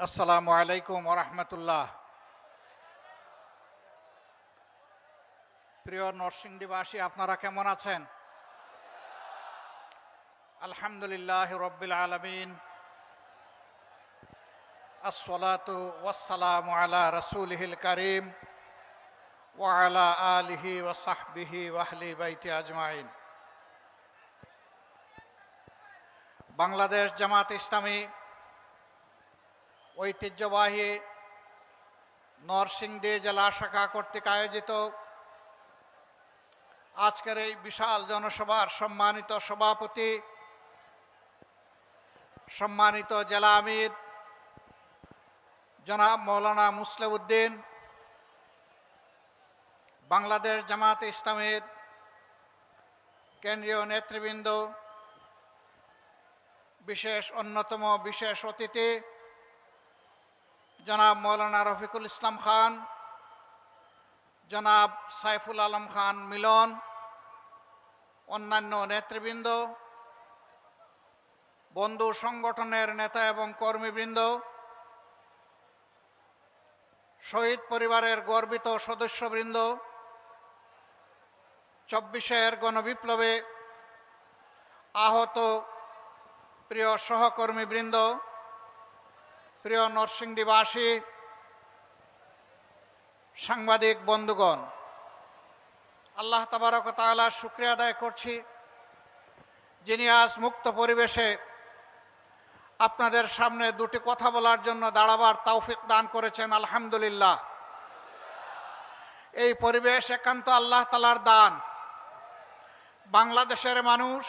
আসসালামু আলাইকুম ওয়া রাহমাতুল্লাহ। প্রিয় নরসিংদীবাসী, আপনারা কেমন আছেন? আলহামদুলিল্লাহ রাব্বিল আলামিন। আসসালাতু ওয়াসসালামু আলা রাসূলিহিল কারীম ওয়া আলা আলিহি ওয়া সাহবিহি ওয়া আহলি বাইতি আজমাইন। বাংলাদেশ জামাত ইসলামী ঐতিহ্যবাহী নরসিংদী জেলা শাখা কর্তৃক আয়োজিত আজকের এই বিশাল জনসভার সম্মানিত সভাপতি, সম্মানিত জেলা আমির জনাব মৌলানা মুসলিউদ্দিন, বাংলাদেশ জামাত ইসলামীর কেন্দ্রীয় নেতৃবৃন্দ, অন্যতম বিশেষ অতিথি জনাব মৌলানা রফিকুল ইসলাম খান, জনাব সাইফুল আলম খান মিলন, অন্যান্য নেতৃবৃন্দ, বন্ধু সংগঠনের নেতা এবং কর্মীবৃন্দ, শহীদ পরিবারের গর্বিত সদস্যবৃন্দ, ২৪-এর গণবিপ্লবে আহত প্রিয় সহকর্মীবৃন্দ, প্রিয় নরসিংদীবাসী, সাংবাদিক বন্ধুগণ, আল্লাহ তাবারক ওয়া তাআলার শুকরিয়া আদায় করছি যিনি আজ মুক্ত পরিবেশে আপনাদের সামনে দুটি কথা বলার জন্য দাঁড়াবার তৌফিক দান করেছেন। আলহামদুলিল্লাহ। এই পরিবেশ একান্ত আল্লাহ তাআলার দান। বাংলাদেশের মানুষ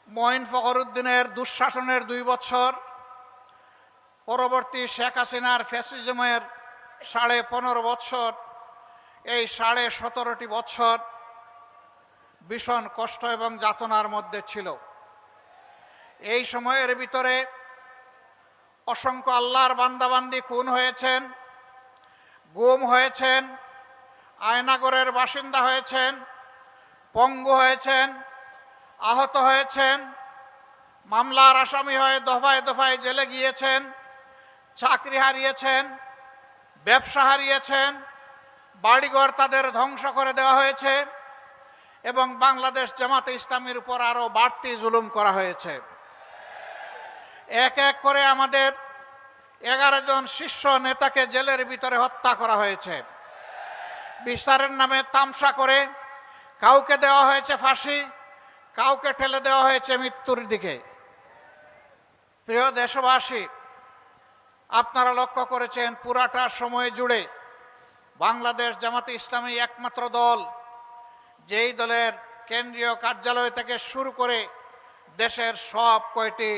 মঈন ফখরুদ্দিনের দুঃশাসনের ২ বছর, পরবর্তী শেখ হাসিনার ফ্যাসিজমের ১৫.৫ বছর, এই ১৭.৫ বছর ভীষণ কষ্ট এবং যাতনার মধ্যে ছিল। এই সময়ের ভিতরে অসংখ্য আল্লাহর বান্দাবান্দি খুন হয়েছেন, গুম হয়েছেন, আয়নাগরের বাসিন্দা হয়েছেন, পঙ্গু হয়েছেন, আহত হয়েছেন, মামলার আসামি হয়ে দফায় দফায় জেলে গিয়েছেন, চাকরি হারিয়েছেন, ব্যবসা হারিয়েছেন, বাড়িঘর তাদের ধ্বংস করে দেওয়া হয়েছে এবং বাংলাদেশ জামাতে ইসলামীর উপর আরও বাড়তি জুলুম করা হয়েছে। এক এক করে আমাদের 11 জন শীর্ষ নেতাকে জেলের ভিতরে হত্যা করা হয়েছে। বিচারের নামে তামসা করে কাউকে দেওয়া হয়েছে ফাঁসি, কাউকে ঠেলে দেওয়া হয়েছে মৃত্যুর দিকে। প্রিয় দেশবাসী, আপনারা লক্ষ্য করেছেন পুরাটা সময় জুড়ে বাংলাদেশ জামাতে ইসলামী একমাত্র দল যেই দলের কেন্দ্রীয় কার্যালয় থেকে শুরু করে দেশের সব কয়টি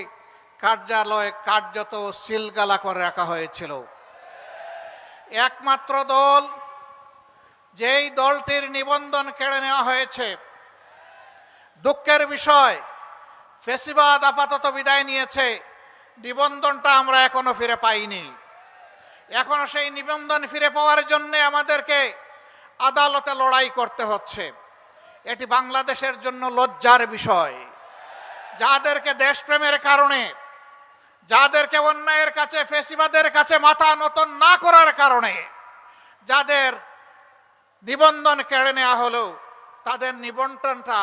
কার্যালয় কার্যত সিলগালা করে রাখা হয়েছিল। একমাত্র দল যেই দলটির নিবন্ধন কেড়ে নেওয়া হয়েছে। দুঃখের বিষয়, ফ্যাসিবাদ আপাতত বিদায় নিয়েছে, নিবন্ধনটা আমরা এখনো ফিরে পাইনি। এখনো সেই নিবন্ধন ফিরে পাওয়ার জন্য আমাদেরকে আদালতে লড়াই করতে হচ্ছে। এটি বাংলাদেশের জন্য লজ্জার বিষয়। যাদেরকে দেশপ্রেমের কারণে, যাদেরকে অন্যায়ের কাছে, ফ্যাসিবাদের কাছে মাথা নত না করার কারণে যাদের নিবন্ধন কেড়ে নেওয়া হলো, তাদের নিবন্ধনটা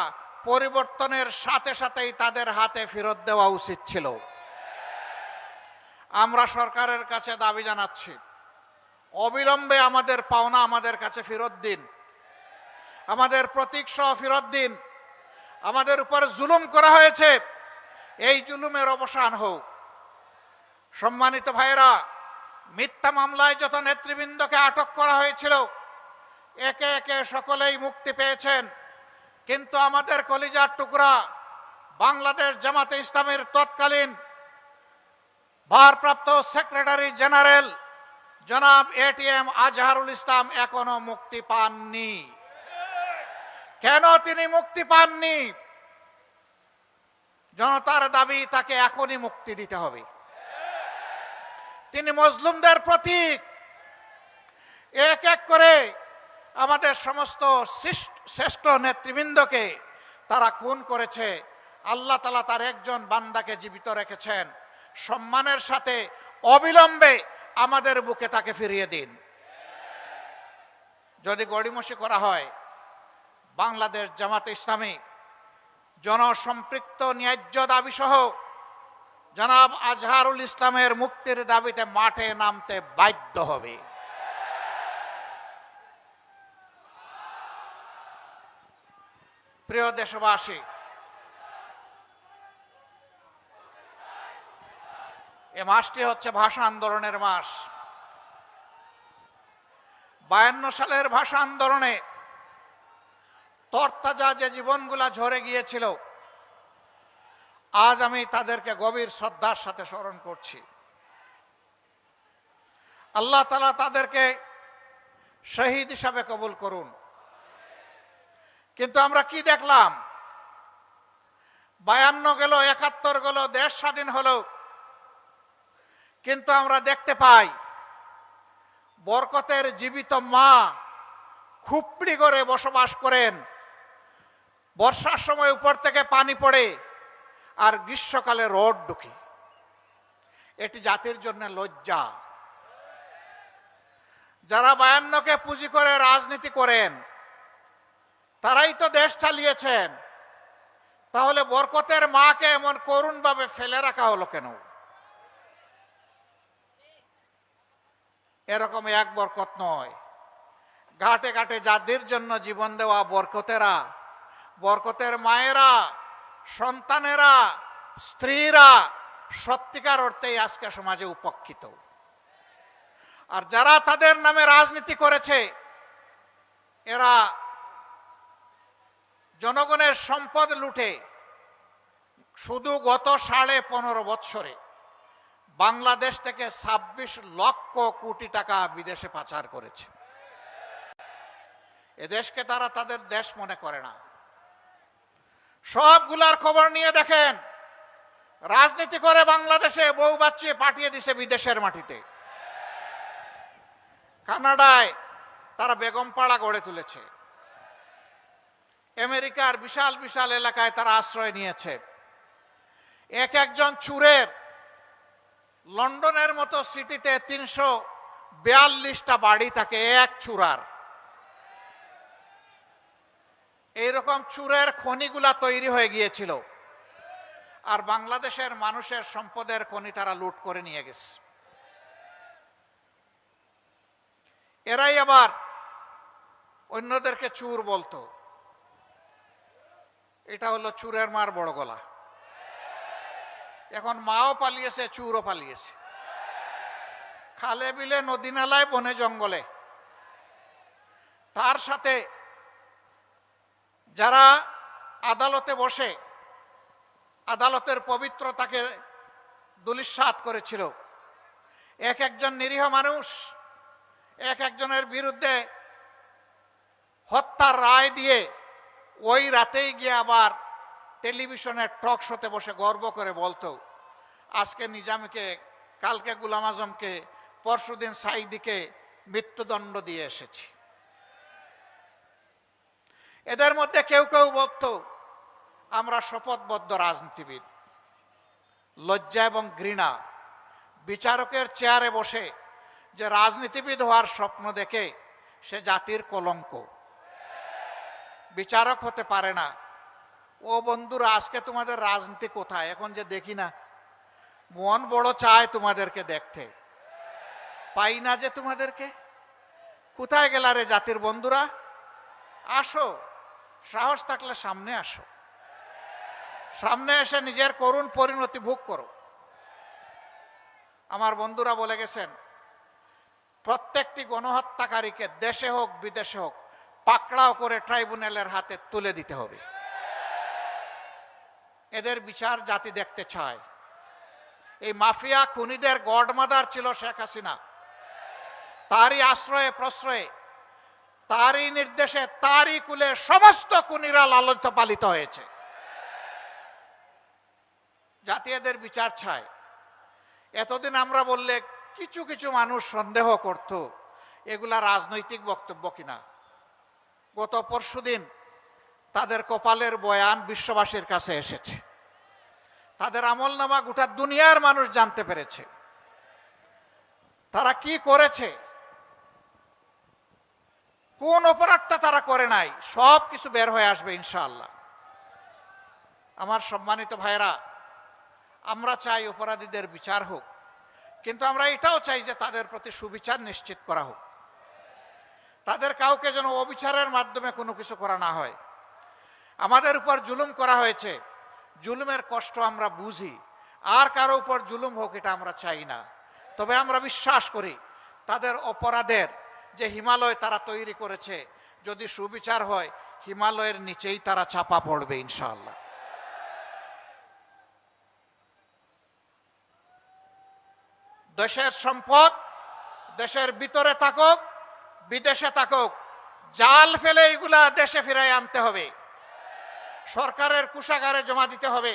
পরিবর্তনের সাথে সাথেই তাদের হাতে ফেরত দেওয়া উচিত ছিল। আমরা সরকারের কাছে দাবি জানাচ্ছি, অবিলম্বে আমাদের পাওনা আমাদের কাছে ফেরত দিন, আমাদের প্রতীক সহ ফেরত দিন। আমাদের উপর জুলুম করা হয়েছে, এই জুলুমের অবসান হোক। সম্মানিত ভাইরা, মিথ্যা মামলায় যত নেতৃবৃন্দকে আটক করা হয়েছিল একে একে সকলেই মুক্তি পেয়েছেন, কিন্তু আমাদের কলিজার টুকরা বাংলাদেশ জামাতে ইসলামীর তৎকালীন ভারপ্রাপ্ত সেক্রেটারি জেনারেল জনাব এটিএম আজহারুল ইসলাম এখনো মুক্তি পাননি। কেন তিনি মুক্তি পাননি? জনতার দাবি তাকে এখনই মুক্তি দিতে হবে। তিনি মজলুমদের প্রতীক। এক এক করে আমাদের সমস্ত শ্রেষ্ঠ নেতৃবৃন্দকে তারা খুন করেছে। আল্লাহ তাআলা তার একজন বান্দাকে জীবিত রেখেছেন। সম্মানের সাথে অবিলম্বে আমাদের বুকে তাকে ফিরিয়ে দিন। যদি গড়িমসি করা হয়, বাংলাদেশ জামাতে ইসলামী জনসম্পৃক্ত ন্যায্য দাবি সহ জনাব আজহারুল ইসলামের মুক্তির দাবিতে মাঠে নামতে বাধ্য হবে। প্রিয় দেশবাসী, এ মাসটি হচ্ছে ভাষা আন্দোলনের মাস। 52 সালের ভাষা আন্দোলনে তরতাজা যে জীবনগুলা ঝরে গিয়েছিল, আজ আমি তাদেরকে গভীর শ্রদ্ধার সাথে স্মরণ করছি। আল্লাহ তাআলা তাদেরকে শহীদ হিসাবে কবুল করুন। কিন্তু আমরা কি দেখলাম? 52 গেল, 71 গেল, দেশ স্বাধীন হলো, কিন্তু আমরা দেখতে পাই বরকতের জীবিত মা খুপড়ি করে বসবাস করেন। বর্ষার সময় উপর থেকে পানি পড়ে আর গ্রীষ্মকালে রোদ ঢুকে। এটি জাতির জন্য লজ্জা। যারা 52কে পুঁজি করে রাজনীতি করেন, তারাই তো দেশ চালিয়েছেন। তাহলে বরকতের মাকে এমন করুণভাবে ফেলে রাখা হলো কেন? এরকম এক বরকত নয়, ঘাটে ঘাটে যাদের জন্য জীবন দেওয়া বরকতেরা, বরকতের মায়েরা, সন্তানেরা, স্ত্রীরা সত্যিকার অর্থেই আজকে সমাজে উপেক্ষিত। আর যারা তাদের নামে রাজনীতি করেছে, এরা জনগণের সম্পদ লুটে শুধু গত 15.5 বছরে বাংলাদেশ থেকে 26 লক্ষ কোটি টাকা বিদেশে পাচার করেছে। এদেশকে তারা তাদের দেশ মনে করে না। সবগুলার খবর নিয়ে দেখেন, রাজনীতি করে বাংলাদেশে বউ বাচ্চা পাঠিয়ে দিছে বিদেশের মাটিতে। কানাডায় তারা বেগমপাড়া গড়ে তুলেছে। আমেরিকার বিশাল বিশাল এলাকায় তারা আশ্রয় নিয়েছে। এক একজন চুরের লন্ডনের মতো সিটিতে 342টা বাড়ি থাকে এক চুরার। এইরকম চুরের খনিগুলা তৈরি হয়ে গিয়েছিল, আর বাংলাদেশের মানুষের সম্পদের খনি তারা লুট করে নিয়ে গেছে। এরাই আবার অন্যদেরকে চুর বলতো। এটা হলো চুরের মার বড় গলা। এখন মাও পালিয়েছে, চুরও পালিয়েছে। খালে বিলে, নদী নালায়, বনে জঙ্গলে। তার সাথে যারা আদালতে বসে আদালতের পবিত্রতাকে ধূলিসাৎ করেছিল, এক একজন নিরীহ মানুষ এক একজনের বিরুদ্ধে হত্যার রায় দিয়ে ওই রাতেই গিয়ে আবার টেলিভিশনের টক শোতে বসে গর্ব করে বলতো, আজকে নিজামীকে, কালকে গোলাম আজমকে, পরশুদিন সাইদিকে মৃত্যুদণ্ড দিয়ে এসেছি। এদের মধ্যে কেউ কেউ বলতো, আমরা শপথবদ্ধ রাজনীতিবিদ। লজ্জা এবং ঘৃণা। বিচারকের চেয়ারে বসে যে রাজনীতিবিদ হওয়ার স্বপ্ন দেখে, সে জাতির কলঙ্ক। বিচারক হতে পারে না। ও বন্ধুরা, আজকে তোমাদের রাজনীতি কোথায়? এখন যে দেখি না, মন বড় চায় তোমাদেরকে দেখতে, পাই না যে তোমাদেরকে। কোথায় গেলা রে জাতির বন্ধুরা? আসো, সাহস থাকলে সামনে আসো, সামনে এসে নিজের করুণ পরিণতি ভোগ করো। আমার বন্ধুরা বলে গেছেন, প্রত্যেকটি গণহত্যাকারীকে দেশে হোক বিদেশে হোক পাকড়াও করে ট্রাইব্যুনালের হাতে তুলে দিতে হবে। এদের বিচার জাতি দেখতে চায়। এই মাফিয়া খুনিদের গডমাদার ছিল শেখ হাসিনা। তারই আশ্রয়ে প্রশ্রয়ে, তারই নির্দেশে, তারই কুলে সমস্ত খুনিরা লালিত পালিত হয়েছে। জাতি এদের বিচার চায়। এতদিন আমরা বললে কিছু কিছু মানুষ সন্দেহ করত এগুলা রাজনৈতিক বক্তব্য কিনা। গত পরশুদিন তাদের কপালের বয়ান বিশ্ববাসীর কাছে এসেছে। তাদের আমলনামা গোটা দুনিয়ার মানুষ জানতে পেরেছে। তারা কি করেছে, কোন অপরাধটা তারা করে নাই, সব কিছু বের হয়ে আসবে ইনশাআল্লাহ। আমার সম্মানিত ভাইরা, আমরা চাই অপরাধীদের বিচার হোক, কিন্তু আমরা এটাও চাই যে তাদের প্রতি সুবিচার নিশ্চিত করা হোক। তাদের কাউকে যেন অবিচারের মাধ্যমে কোনো কিছু করা না হয়। আমাদের উপর জুলুম করা হয়েছে, জুলুমের কষ্ট আমরা বুঝি, আর কারো উপর জুলুম হোক এটা আমরা চাই না। তবে আমরা বিশ্বাস করি তাদের অপরাধের যে হিমালয় তারা তৈরি করেছে, যদি সুবিচার হয় হিমালয়ের নিচেই তারা চাপা পড়বে ইনশাআল্লাহ। দেশের সম্পদ দেশের ভিতরে থাকুক বিদেশে থাকুক, জাল ফেলে এগুলা দেশে ফিরাই আনতে হবে, সরকারের কোষাগারে জমা দিতে হবে।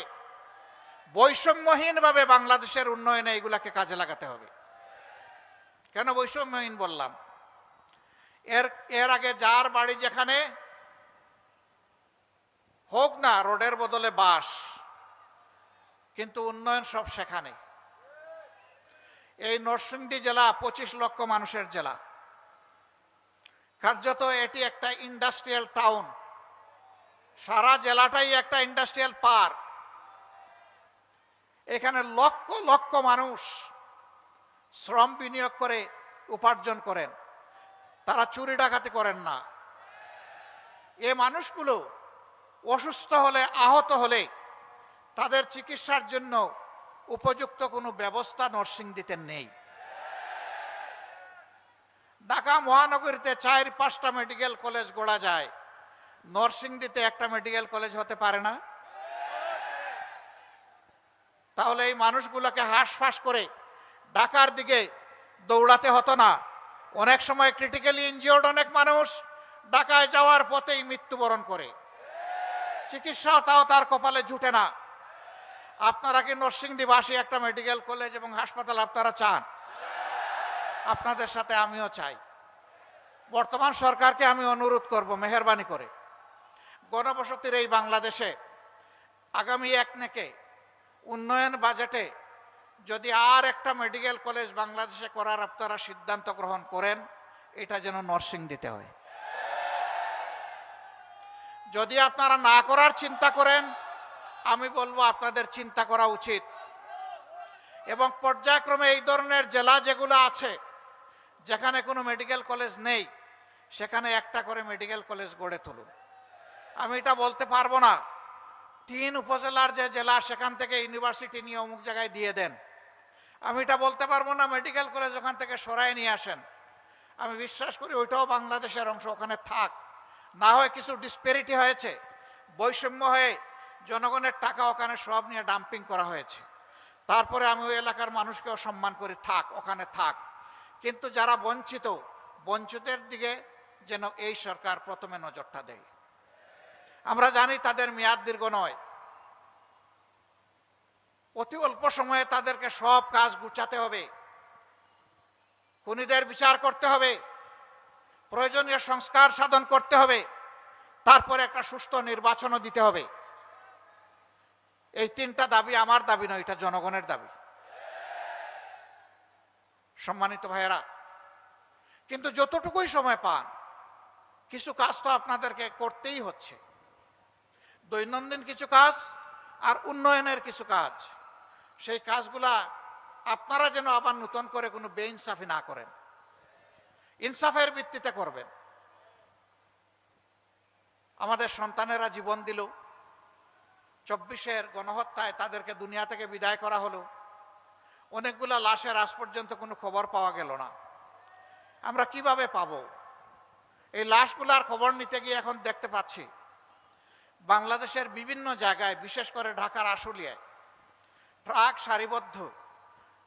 বৈষম্যহীনভাবে বাংলাদেশের উন্নয়নে এগুলাকে কাজে লাগাতে হবে। কেন বৈষম্যহীন বললাম? এর আগে যার বাড়ি যেখানে হোক না রোডের বদলে বাস, কিন্তু উন্নয়ন সব সেখানে। এই নরসিংদী জেলা 25 লক্ষ মানুষের জেলা, কার্যত এটি একটা ইন্ডাস্ট্রিয়াল টাউন, সারা জেলাটাই একটা ইন্ডাস্ট্রিয়াল পার্ক। এখানে লক্ষ লক্ষ মানুষ শ্রম বিনিয়োগ করে উপার্জন করেন, তারা চুরি ডাকাতি করেন না। এ মানুষগুলো অসুস্থ হলে, আহত হলে তাদের চিকিৎসার জন্য উপযুক্ত কোনো ব্যবস্থা নরসিংদীতে নেই। ঢাকা মহানগরীতে 4-5টা মেডিকেল কলেজ গড়া যায়, নরসিংদীতে একটা মেডিকেল কলেজ হতে পারে না? তাহলে এই মানুষগুলোকে হাঁসফাঁস করে ঢাকার দিকে দৌড়াতে হতো না। অনেক সময় ক্রিটিক্যালি ইনজিওর্ড অনেক মানুষ ঢাকায় যাওয়ার পথেই মৃত্যুবরণ করে, চিকিৎসাও তাও তার কপালে জুটে না। আপনারা কি নরসিংদীবাসী একটা মেডিকেল কলেজ এবং হাসপাতাল আপনারা চান? আপনাদের সাথে আমিও চাই। বর্তমান সরকারকে আমি অনুরোধ করব, মেহেরবানি করে গণবসতির এই বাংলাদেশে আগামী একনেকে উন্নয়ন বাজেটে যদি আর একটা মেডিকেল কলেজ বাংলাদেশে করার আপনারা সিদ্ধান্ত গ্রহণ করেন, এটা যেন নরসিংদীতে হয়। যদি আপনারা না করার চিন্তা করেন, আমি বলবো আপনাদের চিন্তা করা উচিত, এবং পর্যায়ক্রমে এই ধরনের জেলা যেগুলো আছে যেখানে কোনো মেডিকেল কলেজ নেই, সেখানে একটা করে মেডিকেল কলেজ গড়ে তুলুন। আমি এটা বলতে পারবো না 3 উপজেলার যে জেলা সেখান থেকে ইউনিভার্সিটি নিয়ে অমুক জায়গায় দিয়ে দেন। আমি এটা বলতে পারবো না মেডিকেল কলেজ ওখান থেকে সরাই নিয়ে আসেন। আমি বিশ্বাস করি ওইটাও বাংলাদেশের অংশ, ওখানে থাক। না হয় কিছু ডিসপ্যারিটি হয়েছে, বৈষম্য হয়ে জনগণের টাকা ওখানে সব নিয়ে ডাম্পিং করা হয়েছে। তারপরে আমি ওই এলাকার মানুষকেও সম্মান করি, থাক ওখানে থাক। কিন্তু যারা বঞ্চিত, বঞ্চিতের দিকে যেন এই সরকার প্রথমে নজরটা দেয়। আমরা জানি তাদের মেয়াদ দীর্ঘ নয়, অতি অল্প সময়ে তাদেরকে সব কাজ গুছাতে হবে, খুনিদের বিচার করতে হবে, প্রয়োজনীয় সংস্কার সাধন করতে হবে, তারপরে একটা সুষ্ঠু নির্বাচনও দিতে হবে। এই 3টা দাবি আমার দাবি নয়, এটা জনগণের দাবি। সম্মানিত ভাইয়েরা, কিন্তু যতটুকুই সময় পান কিছু কাজ তো আপনাদেরকে করতেই হচ্ছে, দৈনন্দিন কিছু কাজ আর উন্নয়নের কিছু কাজ। সেই কাজগুলা আপনারা যেন আবার নতুন করে কোনো বেইনসাফি না করেন, ইনসাফের ভিত্তিতে করবেন। আমাদের সন্তানেরা জীবন দিল, 24-এর গণহত্যায় তাদেরকে দুনিয়া থেকে বিদায় করা হলো, অনেকগুলা লাশের আজ পর্যন্ত কোনো খবর পাওয়া গেল না। আমরা কিভাবে পাবো? এই লাশগুলার খবর নিতে গিয়ে এখন দেখতে পাচ্ছি বাংলাদেশের বিভিন্ন জায়গায়, বিশেষ করে ঢাকার আশুলিয়ায় ট্রাক সারিবদ্ধ,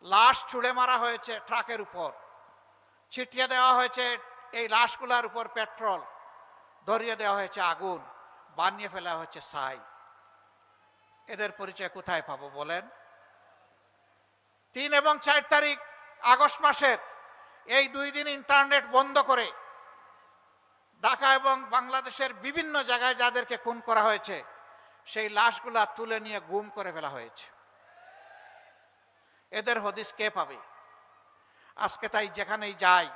লাশ ছুঁড়ে মারা হয়েছে ট্রাকের উপর, ছিটিয়ে দেওয়া হয়েছে এই লাশগুলার উপর পেট্রোল, ধরিয়ে দেওয়া হয়েছে আগুন, বানিয়ে ফেলা হয়েছে ছাই। এদের পরিচয় কোথায় পাবো বলেন? 3 এবং 4 তারিখ আগস্ট মাসের এই 2 দিন ইন্টারনেট বন্ধ করে ঢাকা এবং বাংলাদেশের বিভিন্ন জায়গায় যাদেরকে খুন করা হয়েছে সেই লাশগুলা তুলে নিয়ে গুম করে ফেলা হয়েছে। এদের হদিস কে পাবে? আজকে তাই যেখানেই যাই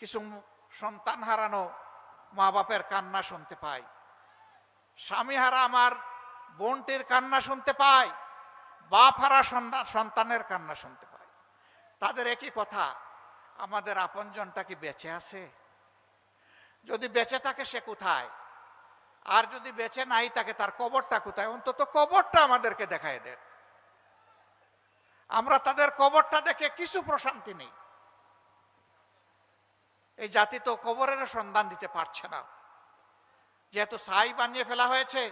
কিছু সন্তান হারানো মা বাপের কান্না শুনতে পাই, স্বামী হারা আমার বোনটির কান্না শুনতে পাই, বাপ হারা সন্তানের কান্না শুনতে পাই। তাদের একই কথা, আমাদের আপনজনটা কি বেঁচে আছে? যদি বেঁচে থাকে সে কোথায়, আর যদি বেঁচে নাই থাকে তার কবরটা কোথায়? অন্তত কবরটা আমাদেরকে দেখায় দেন। আমরা তাদের কবরটা দেখে কিছু প্রশান্তি নেই। এই জাতি তো কবরের সন্ধান দিতে পারছে না, যেহেতু ছাই বানিয়ে ফেলা হয়েছে,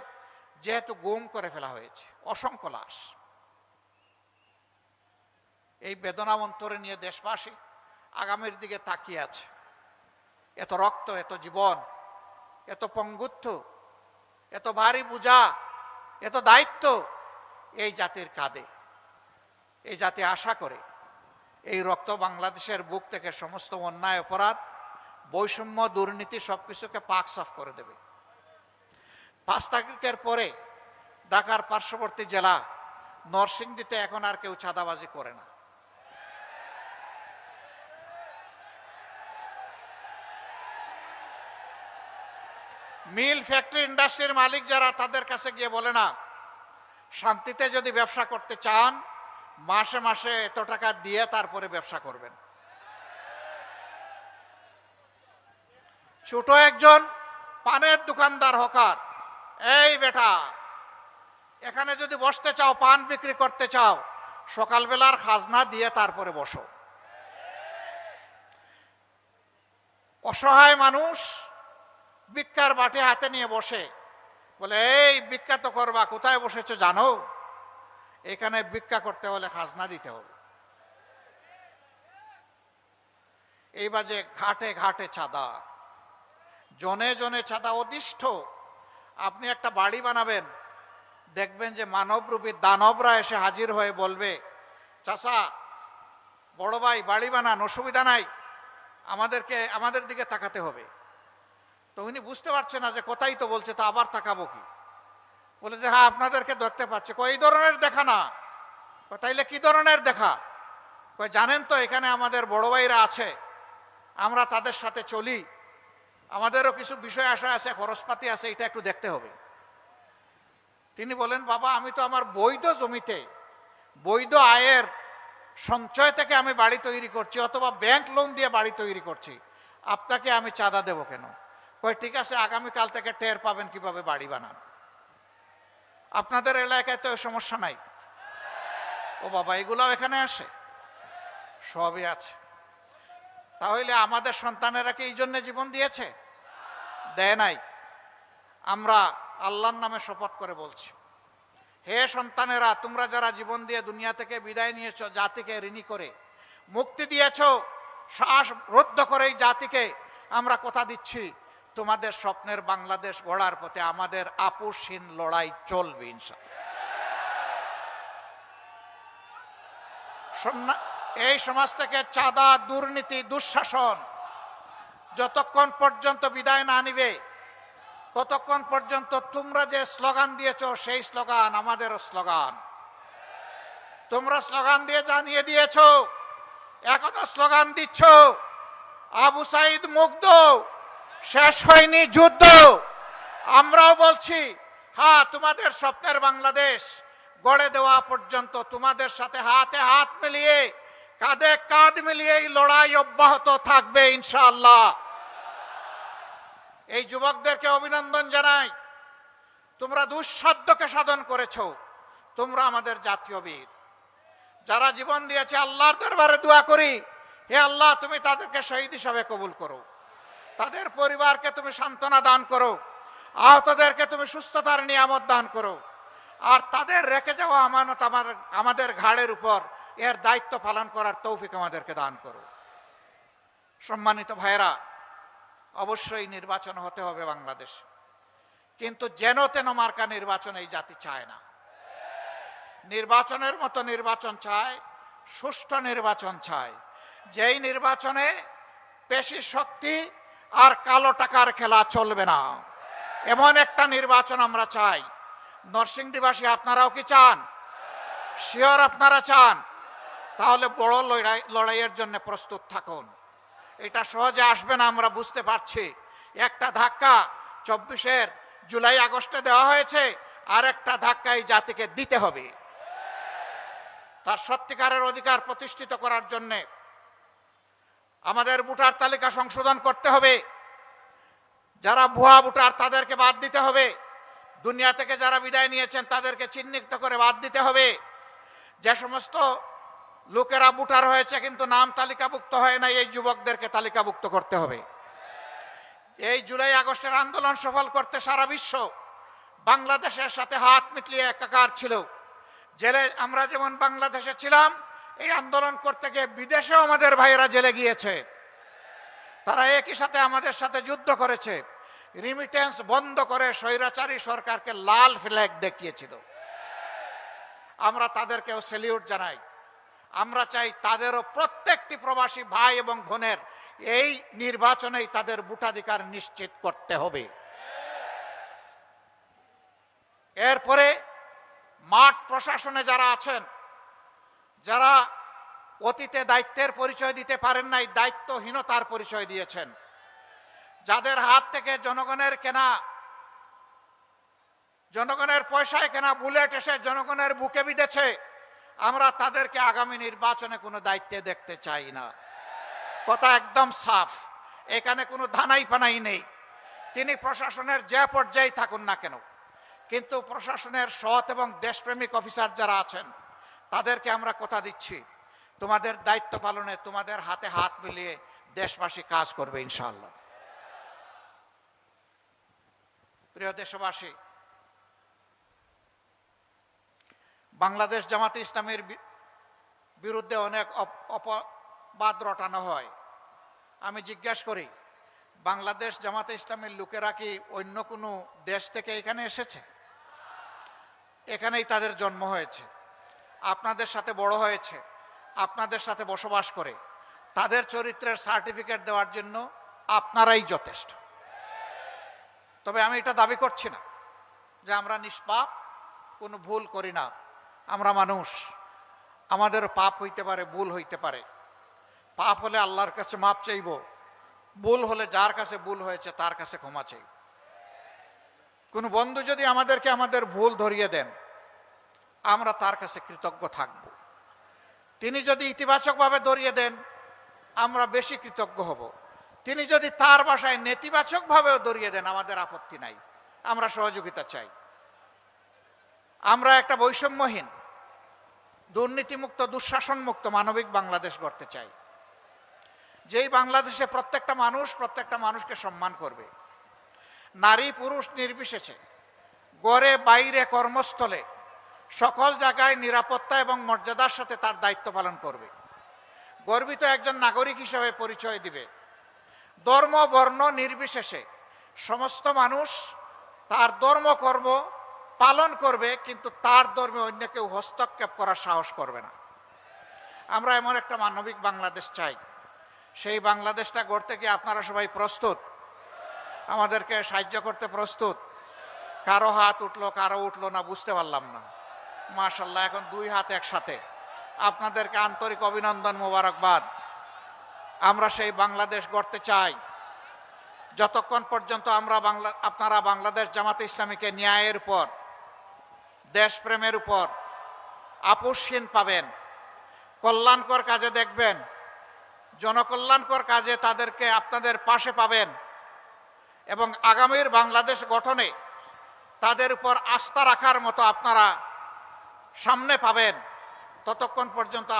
যেহেতু গুম করে ফেলা হয়েছে অসংখ্য লাশ। এই বেদনা অন্তরে নিয়ে দেশবাসী আগামীর দিকে তাকিয়ে আছে। এত রক্ত, এত জীবন, এত পঙ্গুত্ব, এত ভারী বোঝা, এত দায়িত্ব এই জাতির কাঁধে। এই জাতি আশা করে এই রক্ত বাংলাদেশের বুক থেকে সমস্ত অন্যায়, অপরাধ, বৈষম্য, দুর্নীতি সবকিছুকে পাক সাফ করে দেবে। 5 তারিখের পরে ঢাকার পার্শ্ববর্তী জেলা নরসিংদীতে এখন আর কেউ চাঁদাবাজি করে না। মিল, ফ্যাক্টরি, ইন্ডাস্ট্রির মালিক যারা, তাদের কাছে গিয়ে বলে না, শান্তিতে যদি ব্যবসা করতে চান মাসে মাসে এত টাকা দিয়ে তারপরে ব্যবসা করবেন। ছোট একজন পানের দোকানদার, হকার, এই বেটা এখানে যদি বসতে চাও, পান বিক্রি করতে চাও, সকালবেলার খাজনা দিয়ে তারপরে বসো। অসহায় মানুষ ভিক্ষার বাটি হাতে নিয়ে বসে, বলে এই ভিক্ষা তো করবা, কোথায় বসেছো জানো? এখানে ভিক্ষা করতে হলে খাজনা দিতে হবে। এই বাজে ঘাটে ঘাটে চাঁদা, জনে জনে চাঁদা অদিষ্ঠ। আপনি একটা বাড়ি বানাবেন, দেখবেন যে মানবরূপী দানবরা এসে হাজির হয়ে বলবে, চাচা, বড় ভাই বাড়ি বানান, অসুবিধা নাই, আমাদের দিকে তাকাতে হবে। তো উনি বুঝতে পারছে না যে কোথায় তো বলছে, তো আবার তাকাবো কি? বলে যে হ্যাঁ আপনাদেরকে দেখতে পাচ্ছে। কই এই ধরনের দেখা না? তাইলে কি ধরনের দেখা? কই জানেন তো এখানে আমাদের বড় ভাইরা আছে, আমরা তাদের সাথে চলি, আমাদেরও কিছু বিষয় আশা আছে, খরচপাতি আছে, এটা একটু দেখতে হবে। তিনি বলেন, বাবা আমি তো আমার বৈধ জমিতে বৈধ আয়ের সঞ্চয় থেকে আমি বাড়ি তৈরি করছি, অথবা ব্যাংক লোন দিয়ে বাড়ি তৈরি করছি, আপনাকে আমি চাঁদা দেব কেন? কই ঠিক আছে, আগামীকাল থেকে টের পাবেন কিভাবে বাড়ি বানান। আপনাদের এলাকায় তো সমস্যা নাই। ও বাবা, এগুলাও এখানে আসে, সবই আছে। তাহলে আমাদের সন্তানেরা কি এই জন্য জীবন দিয়েছে? দেয় নাই। আমরা আল্লাহর নামে শপথ করে বলছি, হে সন্তানেরা, তোমরা যারা জীবন দিয়ে দুনিয়া থেকে বিদায় নিয়েছো, জাতিকে ঋণী করে মুক্তি দিয়েছো, শ্বাস রুদ্ধ করে এই জাতিকে আমরা কথা দিচ্ছি, তোমাদের স্বপ্নের বাংলাদেশ গড়ার পথে আমাদের আপোষহীন লড়াই চলবে ইনশাআল্লাহ। এই সমাজ থেকে চাঁদা, দুর্নীতি, দুঃশাসন যতক্ষণ পর্যন্ত বিদায় না নিবে, ততক্ষণ পর্যন্ত তোমরা যে স্লোগান দিয়েছো সেই স্লোগান আমাদেরও স্লোগান। তোমরা স্লোগান দিয়ে জানিয়ে দিয়েছো, এখনো স্লোগান দিচ্ছ, আবু সাইদ মুগ্ধ, শেষ হয়নি যুদ্ধ। আমরাও বলছি, হ্যাঁ তোমাদের স্বপ্নের বাংলাদেশ গড়ে দেওয়া পর্যন্ত তোমাদের সাথে হাতে হাত মিলিয়ে, কাঁধে কাঁধ মিলিয়ে এই লড়াই অব্যাহত থাকবে ইনশাআল্লাহ। এই যুবকদেরকে অভিনন্দন জানাই, তোমরা দুঃসাধ্যকে সাধন করেছো, তোমরা আমাদের জাতীয় বীর। যারা জীবন দিয়েছে, আল্লাহর দরবারে দোয়া করি, হে আল্লাহ তুমি তাদেরকে শহীদ হিসাবে কবুল করো, তাদের পরিবারকে তুমি সান্ত্বনা দান করো, আহতদেরকে তুমি সুস্থতার নিয়ামত দান করো, আর তাদের রেখে যাওয়া আমানত আমাদের ঘাড়ের উপর এর দায়িত্ব পালন করার তৌফিক আমাদেরকে দান করো। সম্মানিত ভাইরা, অবশ্যই নির্বাচন হতে হবে বাংলাদেশ, কিন্তু যেন তেন মার্কা নির্বাচন এই জাতি চায় না। নির্বাচনের মতো নির্বাচন চায়, সুষ্ঠু নির্বাচন চায়, যেই নির্বাচনে পেশি শক্তি আর কালো টাকার খেলা চলবে না, এমন একটা নির্বাচন আমরা চাই। নরসিংদীবাসী আপনারাও কি চান? শিওর আপনারা চান? তাহলে বড় লড়াইয়ের জন্য প্রস্তুত থাকুন। এটা সহজে আসবে না, আমরা বুঝতে পারছি। একটা ধাক্কা 24 জুলাই আগস্টে দেওয়া হয়েছে, আর একটা ধাক্কা এই জাতিকে দিতে হবে। তার সত্যিকারের অধিকার প্রতিষ্ঠিত করার জন্য আমাদের ভোটার তালিকা সংশোধন করতে হবে। যারা ভুয়া ভোটার তাদেরকে বাদ দিতে হবে। দুনিয়া থেকে যারা বিদায় নিয়েছেন তাদেরকে চিহ্নিত করে বাদ দিতে হবে। যে সমস্ত লোকেরা ভোটার হয়েছে কিন্তু নাম তালিকাভুক্ত হয় না, এই যুবকদেরকে তালিকাভুক্ত করতে হবে। এই জুলাই আগস্টের আন্দোলন সফল করতে সারা বিশ্ব বাংলাদেশের সাথে হাত মিলিয়ে একাকার ছিল। জেলে আমরা যেমন বাংলাদেশে ছিলাম, এই আন্দোলন করতে গিয়ে বিদেশেও আমাদের ভাইয়েরা জেলে গিয়েছে। তারা একই সাথে আমাদের সাথে যুদ্ধ করেছে, রিমিটেন্স বন্ধ করে স্বৈরাচারী সরকারকে লাল ফ্ল্যাগ দেখিয়েছিল। আমরা তাদেরকেও স্যালিউট জানাই। আমরা চাই তাদেরও প্রত্যেকটি প্রবাসী ভাই এবং বোনের এই নির্বাচনেই তাদের ভোটাধিকার নিশ্চিত করতে হবে। এরপরে মাঠ প্রশাসনে যারা আছেন, যারা অতীতে দায়িত্বের পরিচয় দিতে পারেন নাই, দায়িত্বহীনতার পরিচয় দিয়েছেন, যাদের হাত থেকে জনগণের পয়সায় কেনা বুলেট এসে জনগণের বুকে বিঁধেছে, আমরা তাদেরকে আগামী নির্বাচনে কোনো দায়িত্বে দেখতে চাই না। কথা একদম সাফ, এখানে কোনো ধানাই পানাই নেই। তিনি প্রশাসনের যে পর্যায়ে থাকুন না কেন, কিন্তু প্রশাসনের সৎ এবং দেশপ্রেমিক অফিসার যারা আছেন তাদেরকে আমরা কথা দিচ্ছি, তোমাদের দায়িত্ব পালনে তোমাদের হাতে হাত মিলিয়ে দেশবাসী কাজ করবে ইনশাআল্লাহ। প্রিয় দেশবাসী, বাংলাদেশ জামাতে ইসলামীর বিরুদ্ধে অনেক অপবাদ রটানো হয়। আমি জিজ্ঞাসা করি, বাংলাদেশ জামাতে ইসলামীর লোকেরা কি অন্য কোনো দেশ থেকে এখানে এসেছে? এখানেই তাদের জন্ম হয়েছে, আপনাদের সাথে বড় হয়েছে, আপনাদের সাথে বসবাস করে। তাদের চরিত্রের সার্টিফিকেট দেওয়ার জন্য আপনারাই যথেষ্ট। তবে আমি এটা দাবি করছি না যে আমরা নিষ্পাপ, কোনো ভুল করি না। আমরা মানুষ, আমাদের পাপ হইতে পারে, ভুল হইতে পারে। পাপ হলে আল্লাহর কাছে মাপ চাইব, ভুল হলে যার কাছে ভুল হয়েছে তার কাছে ক্ষমা চাইব। কোন বন্ধু যদি আমাদেরকে আমাদের ভুল ধরিয়ে দেন, আমরা তার কাছে কৃতজ্ঞ থাকব। তিনি যদি ইতিবাচকভাবে ধরিয়ে দেন, আমরা বেশি কৃতজ্ঞ হব। তিনি যদি তার ভাষায় নেতিবাচকভাবেও ধরিয়ে দেন, আমাদের আপত্তি নাই, আমরা সহযোগিতা চাই। আমরা একটা বৈষম্যহীন, দুর্নীতিমুক্ত, দুঃশাসনমুক্ত মানবিক বাংলাদেশ গড়তে চাই, যেই বাংলাদেশে প্রত্যেকটা মানুষকে সম্মান করবে, নারী পুরুষ নির্বিশেষে, ঘরে বাইরে কর্মস্থলে সকল জায়গায় নিরাপত্তা এবং মর্যাদার সাথে তার দায়িত্ব পালন করবে, গর্বিত একজন নাগরিক হিসেবে পরিচয় দিবে। ধর্ম বর্ণ নির্বিশেষে সমস্ত মানুষ তার ধর্মকর্ম পালন করবে, কিন্তু তার ধর্মে অন্য কেউ হস্তক্ষেপ করার সাহস করবে না। আমরা এমন একটা মানবিক বাংলাদেশ চাই। সেই বাংলাদেশটা গড়তে গিয়ে আপনারা সবাই প্রস্তুত? আমাদেরকে সাহায্য করতে প্রস্তুত? কারো হাত উঠলো, কারো উঠলো না, বুঝতে পারলাম না। মাশাআল্লাহ, এখন দুই হাত একসাথে। আপনাদেরকে আন্তরিক অভিনন্দন, মোবারকবাদ। আমরা সেই বাংলাদেশ গড়তে চাই। যতক্ষণ পর্যন্ত আপনারা বাংলাদেশ জামাতে ইসলামীকে ন্যায়ের উপর, দেশপ্রেমের উপর আপোষহীন পাবেন, কল্যাণকর কাজে দেখবেন, জনকল্যাণকর কাজে তাদেরকে আপনাদের পাশে পাবেন এবং আগামীর বাংলাদেশ গঠনে তাদের উপর আস্থা রাখার মতো আপনারা সামনে পাবেন, ততক্ষণ পর্যন্ত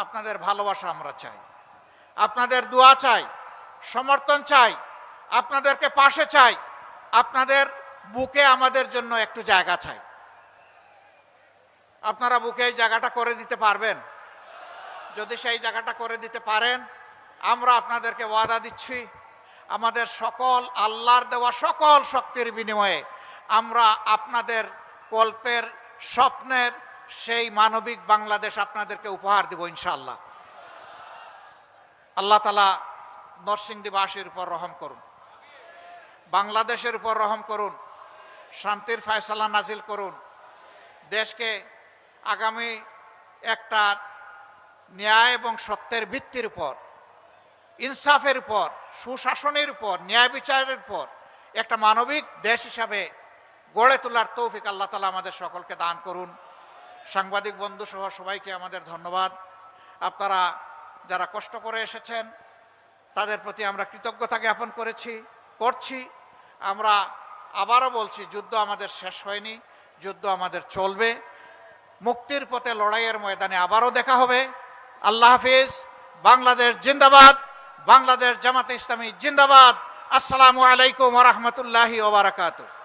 আপনাদের ভালোবাসা আমরা চাই, আপনাদের দোয়া চাই, সমর্থন চাই, আপনাদেরকে পাশে চাই, আপনাদের বুকে আমাদের জন্য একটু জায়গা চাই। আপনারা বুকে এই জায়গাটা করে দিতে পারবেন? যদি সেই জায়গাটা করে দিতে পারেন, আমরা আপনাদেরকে ওয়াদা দিচ্ছি, আমাদের সকল আল্লাহর দেওয়া সকল শক্তির বিনিময়ে আমরা আপনাদের কল্পের স্বপ্নের সেই মানবিক বাংলাদেশ আপনাদেরকে উপহার দেব ইনশাআল্লাহ। আল্লাহ তাআলা নরসিংদীবাসীর উপর রহম করুন, বাংলাদেশের উপর রহম করুন, শান্তির ফয়সালা নাজিল করুন, দেশকে আগামী একটা ন্যায় এবং সত্যের ভিত্তির উপর, ইনসাফের উপর, সুশাসনের উপর, ন্যায় বিচারের উপর একটা মানবিক দেশ হিসাবে গড়ে তোলার তৌফিক আল্লাহ তাআলা আমাদের সকলকে দান করুন। সাংবাদিক বন্ধু সহ সবাইকে আমাদের ধন্যবাদ। আপনারা যারা কষ্ট করে এসেছেন তাদের প্রতি আমরা কৃতজ্ঞতা জ্ঞাপন করছি। আমরা আবারও বলছি, যুদ্ধ আমাদের শেষ হয়নি, যুদ্ধ আমাদের চলবে। মুক্তির পথে লড়াইয়ের ময়দানে আবারও দেখা হবে। আল্লাহ হাফিজ। বাংলাদেশ জিন্দাবাদ। বাংলাদেশ জামাতে ইসলামী জিন্দাবাদ। আসসালামু আলাইকুম ওয়া রাহমাতুল্লাহি ওয়া বারাকাতুহু।